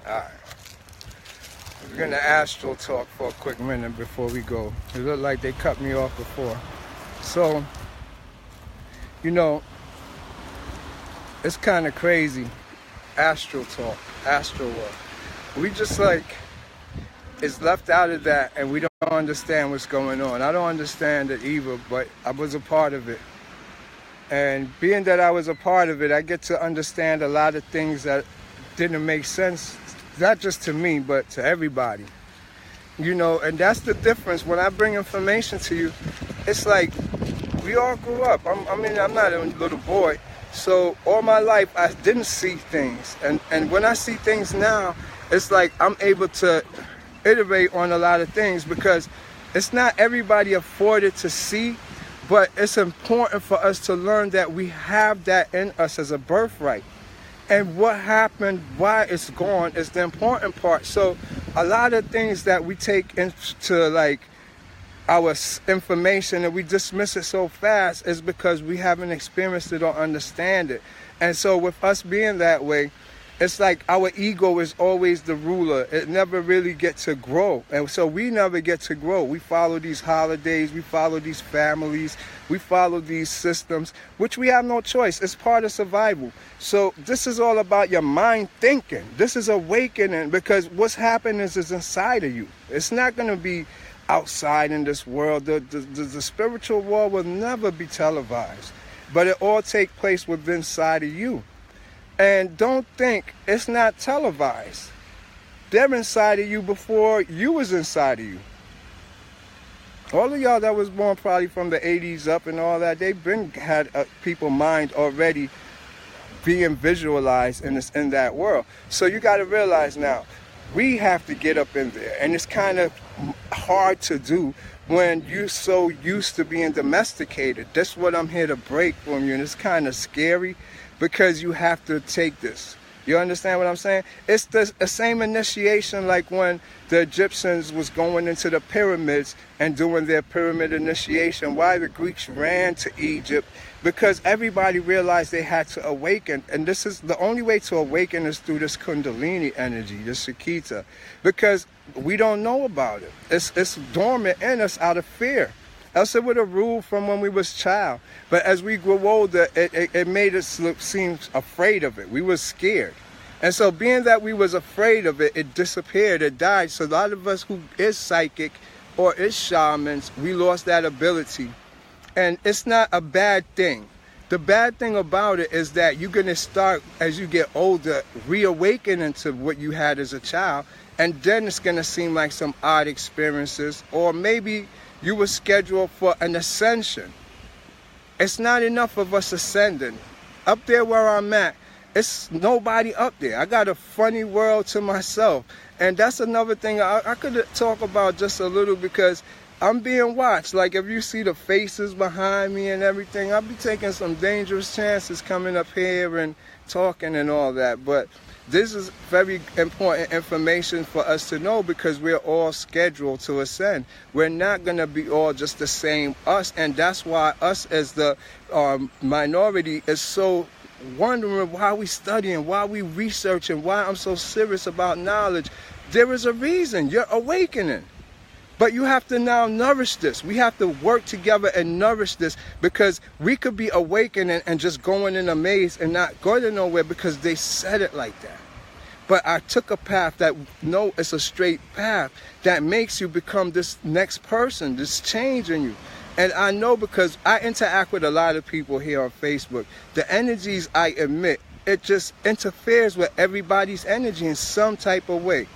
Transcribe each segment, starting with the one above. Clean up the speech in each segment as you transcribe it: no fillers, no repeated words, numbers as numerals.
Alright. We're going to Astral Talk for a quick minute before we go. It looked like they cut me off before. So, you know, it's kind of crazy. Astral Talk, Astral work. We just like, it's left out of that and we don't understand what's going on. I don't understand it either, but I was a part of it. And being that I was a part of it, I get to understand a lot of things that didn't make sense, not just to me, but to everybody. You know, and that's the difference. When I bring information to you, it's like we all grew up. I'm not a little boy. So all my life, I didn't see things. And when I see things now, it's like I'm able to iterate on a lot of things because it's not everybody afforded to see. But it's important for us to learn that we have that in us as a birthright. And what happened, why it's gone, is the important part. So a lot of things that we take into like our information and we dismiss it so fast is because we haven't experienced it or understand it. And so with us being that way, it's like our ego is always the ruler. It never really gets to grow. And so we never get to grow. We follow these holidays. We follow these families. We follow these systems, which we have no choice. It's part of survival. So this is all about your mind thinking. This is awakening because what's happening is inside of you. It's not going to be outside in this world. The spiritual world will never be televised. But it all takes place within inside of you. And don't think it's not televised. They're inside of you before you was inside of you. All of y'all that was born probably from the 80s up and all that, they've been had people's mind already being visualized in that world. So you got to realize now, we have to get up in there. And it's kind of hard to do when you're so used to being domesticated. That's what I'm here to break from you. And it's kind of scary. Because you have to take this. You understand what I'm saying? It's the same initiation like when the Egyptians was going into the pyramids and doing their pyramid initiation. Why the Greeks ran to Egypt? Because everybody realized they had to awaken. And this is the only way to awaken is through this Kundalini energy, this Shikita. Because we don't know about it. It's dormant in us out of fear. Else it would have ruled from when we was child. But as we grew older, it made us seem afraid of it. We was scared. And so being that we was afraid of it, it disappeared, it died. So a lot of us who is psychic or is shamans, we lost that ability. And it's not a bad thing. The bad thing about it is that you're going to start, as you get older, reawakening to what you had as a child. And then it's going to seem like some odd experiences. Or maybe you were scheduled for an ascension. It's not enough of us ascending. Up there where I'm at, it's nobody up there. I got a funny world to myself. And that's another thing I could talk about just a little because I'm being watched. Like if you see the faces behind me and everything, I'll be taking some dangerous chances coming up here and talking and all that. But this is very important information for us to know because we're all scheduled to ascend. We're not going to be all just the same us. And that's why us as the minority is so wondering why we studying, why we researching, why I'm so serious about knowledge. There is a reason. You're awakening. But you have to now nourish this. We have to work together and nourish this because we could be awakening and just going in a maze and not going nowhere because they said it like that. But I took a path that, no, it's a straight path that makes you become this next person, this change in you. And I know because I interact with a lot of people here on Facebook, the energies I emit, it just interferes with everybody's energy in some type of way.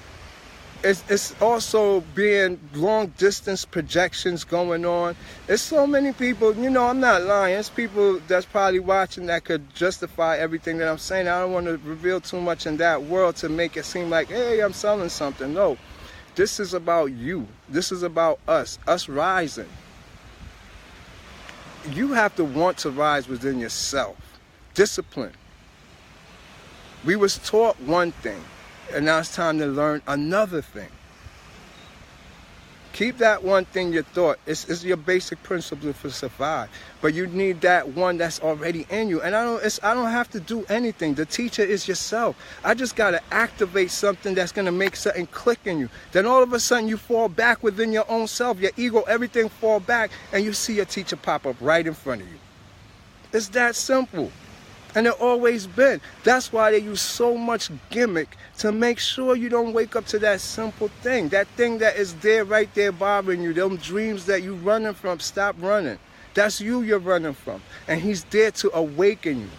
It's also being long distance projections going on. There's so many people, you know, I'm not lying. There's people that's probably watching that could justify everything that I'm saying. I don't want to reveal too much in that world to make it seem like, hey, I'm selling something. No, this is about you. This is about us rising. You have to want to rise within yourself. Discipline. We was taught one thing. And now it's time to learn another thing. Keep that one thing your thought. It's your basic principle for survive. But you need that one that's already in you. And I don't have to do anything. The teacher is yourself. I just got to activate something that's going to make something click in you. Then all of a sudden you fall back within your own self. Your ego, everything fall back. And you see your teacher pop up right in front of you. It's that simple. And it always been. That's why they use so much gimmick to make sure you don't wake up to that simple thing. That thing that is there, right there, bothering you. Them dreams that you running from, stop running. That's you're running from. And he's there to awaken you.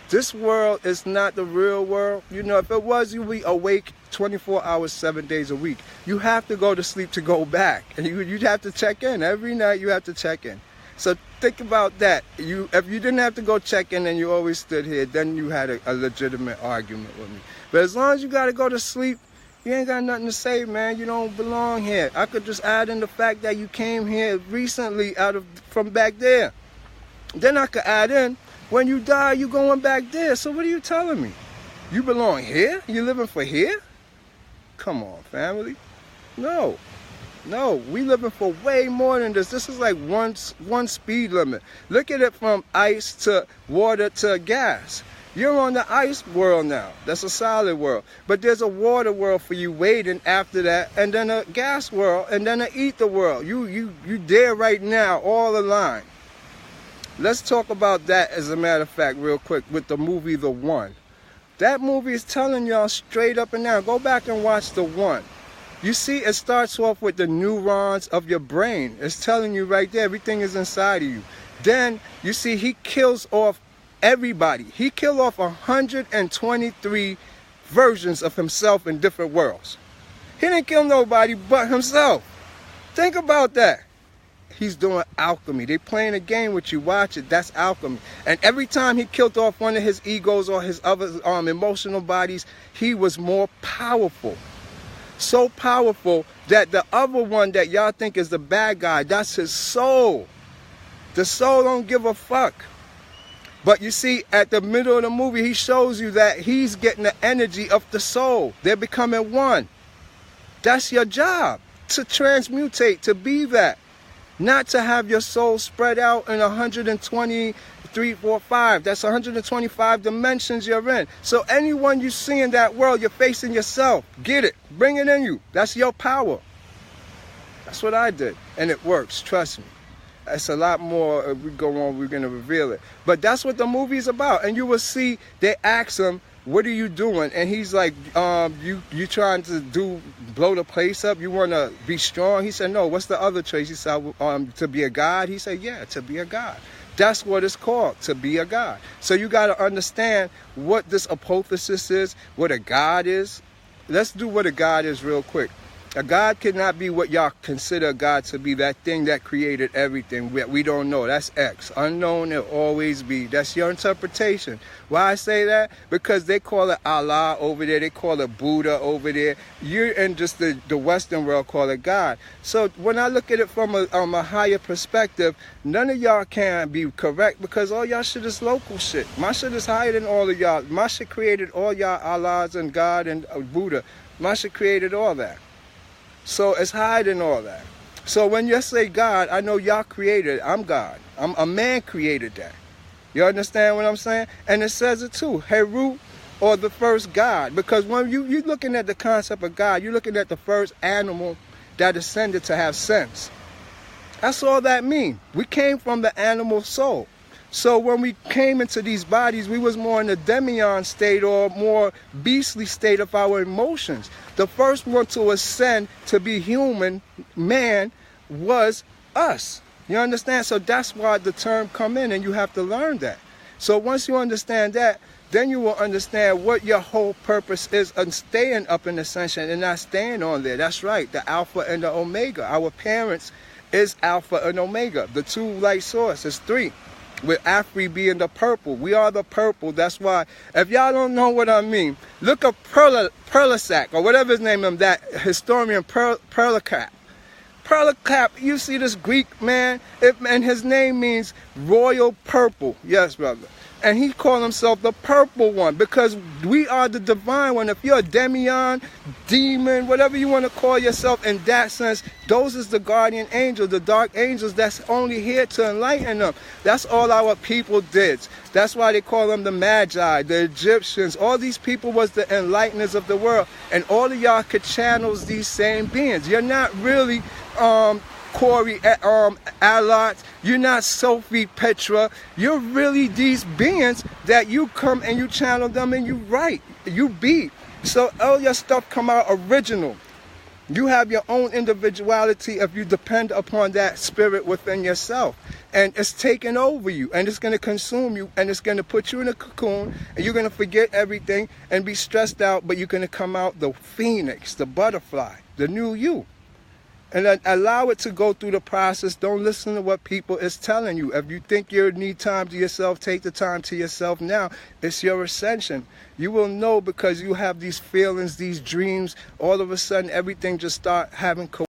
This world is not the real world. You know, if it was, you'd be awake 24 hours, 7 days a week. You have to go to sleep to go back. And you'd have to check in. Every night you have to check in. So think about that. If you didn't have to go check in and you always stood here, then you had a legitimate argument with me. But as long as you got to go to sleep, you ain't got nothing to say, man. You don't belong here. I could just add in the fact that you came here recently from back there. Then I could add in, when you die, you going back there. So what are you telling me? You belong here? You living for here? Come on, family. No. No, we living for way more than this. This is like one speed limit. Look at it from ice to water to gas. You're on the ice world now. That's a solid world. But there's a water world for you waiting after that, and then a gas world, and then an ether world. You there right now, all aligned. Let's talk about that, as a matter of fact, real quick, with the movie The One. That movie is telling y'all straight up and down. Go back and watch The One. You see, it starts off with the neurons of your brain. It's telling you right there, everything is inside of you. Then, you see, he kills off everybody. He killed off 123 versions of himself in different worlds. He didn't kill nobody but himself. Think about that. He's doing alchemy. They playing a game with you. Watch it. That's alchemy. And every time he killed off one of his egos or his other emotional bodies, he was more powerful. So powerful that the other one that y'all think is the bad guy, that's his soul. The soul don't give a fuck. But you see, at the middle of the movie, he shows you that he's getting the energy of the soul. They're becoming one. That's your job, to transmutate, to be that. Not to have your soul spread out in 123, 4, 5. That's 125 dimensions you're in. So anyone you see in that world, you're facing yourself. Get it. Bring it in you. That's your power. That's what I did. And it works. Trust me. It's a lot more. If we go on, we're going to reveal it. But that's what the movie's about. And you will see, they ask him, what are you doing? And he's like, you trying to blow the place up? You want to be strong? He said, no. What's the other choice? He said, to be a god? He said, yeah, to be a god. That's what it's called, to be a god. So you got to understand what this hypothesis is, what a god is. Let's do what a god is real quick. A god cannot be what y'all consider a god to be, that thing that created everything. We don't know. That's X. Unknown, it'll always be. That's your interpretation. Why I say that? Because they call it Allah over there. They call it Buddha over there. You're in just the Western world call it God. So when I look at it from a higher perspective, none of y'all can be correct because all y'all shit is local shit. My shit is higher than all of y'all. My shit created all y'all Allahs and God and Buddha. My shit created all that. So it's higher than all that. So when you say God, I know y'all created it. I'm God. A man created that. You understand what I'm saying? And it says it too. Heru, or the first God. Because when you're looking at the concept of God, you're looking at the first animal that ascended to have sense. That's all that means. We came from the animal soul. So when we came into these bodies, we was more in the demion state or more beastly state of our emotions. The first one to ascend to be human, man, was us. You understand? So that's why the term come in, and you have to learn that. So once you understand that, then you will understand what your whole purpose is in staying up in ascension and not staying on there. That's right, the Alpha and the Omega. Our parents is Alpha and Omega. The two light sources, 3. With Afri being the purple. We are the purple. That's why, if y'all don't know what I mean, look up Perlisac, or whatever his name is, that historian Perlicap. Perlicap, you see this Greek man, and his name means royal purple. Yes, brother. And he called himself the purple one, because we are the divine one. If you're a demion, demon, whatever you want to call yourself in that sense, those is the guardian angels, the dark angels that's only here to enlighten them. That's all our people did. That's why they call them the Magi, the Egyptians. All these people was the enlighteners of the world. And all of y'all could channel these same beings. You're not really Corey Allot, you're not Sophie Petra, you're really these beings that you come and you channel them and you write, you beat. So all your stuff come out original. You have your own individuality if you depend upon that spirit within yourself. And it's taking over you, and it's going to consume you, and it's going to put you in a cocoon, and you're going to forget everything and be stressed out, but you're going to come out the phoenix, the butterfly, the new you. And then allow it to go through the process. Don't listen to what people is telling you. If you think you need time to yourself, take the time to yourself now. It's your ascension. You will know, because you have these feelings, these dreams. All of a sudden, everything just start having